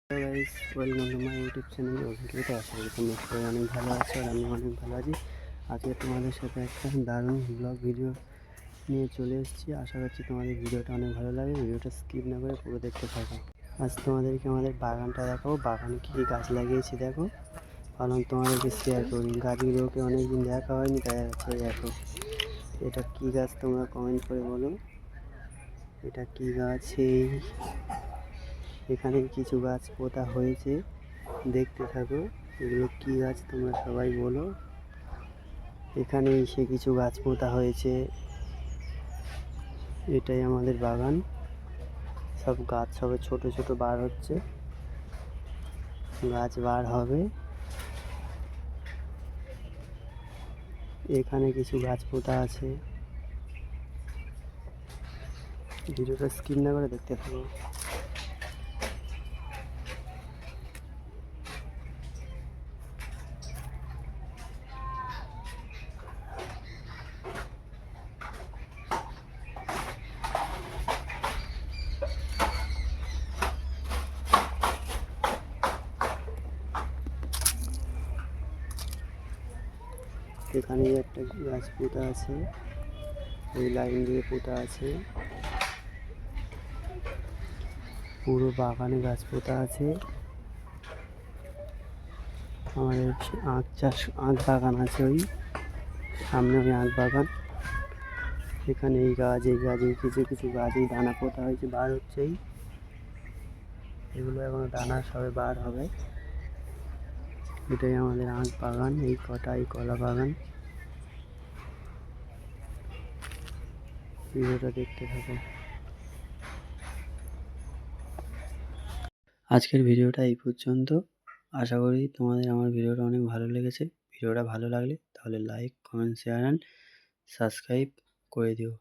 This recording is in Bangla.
Hello guys, welcome to my YouTube channel অভিজ্ঞতা। আশা করি তোমরা সবাই অনেক ভালো আছো আর আমি অনেক ভালো আছি। আজকে তোমাদের সাথে একটা দারুণ ব্লগ ভিডিও নিয়ে চলে এসেছি। আশা করছি তোমাদের ভিডিওটা অনেক ভালো লাগে। ভিডিওটা স্কিপ না করে পুরো দেখতে থাকো। আজ তোমাদেরকে আমাদের বাগানটা দেখাবো, বাগানে কী কী গাছ লাগিয়েছি দেখো। কারণ তোমাদেরকে শেয়ার করি, গাছগুলোকে অনেকদিন দেখা হয়নি, তাই হচ্ছে দেখো। এটা কী গাছ তোমরা কমেন্ট করে বলো, এটা কী গাছ। এখানে কিছু গাছ পোতা হয়েছে, দেখতে থাকো। এগুলো কী গাছ তোমরা সবাই বলো। এখানে এসে কিছু গাছ পোতা হয়েছে। এটাই আমাদের বাগান। সব গাছ সবে ছোট ছোট বার হচ্ছে, গাছ বার হবে। এখানে কিছু গাছ পোতা আছে। ভিডিওটা স্কিপ না করে দেখতে থাকো। এখানে একটা গাছ পোতা আছে, এই লাইন দিয়ে পোতা আছে। পুরো বাগানে গাছ পোতা আছে। আমাদের আখ বাগান আছে, ওই সামনে ওই আখ বাগান। এখানে এই কিছু কিছু গাছ দানা পোতা হয়েছে, বার হচ্ছে। এগুলো এখন দানা সবে বার হবে। এটাই আমাদের আখ বাগান, এই কলা বাগান। ভিডিওটা দেখতে থাকো। আজকের ভিডিওটা এই পর্যন্ত। আশা করি তোমাদের আমার ভিডিওটা অনেক ভালো লেগেছে। ভিডিওটা ভালো লাগলে তাহলে like, comment, share and subscribe করে দিও।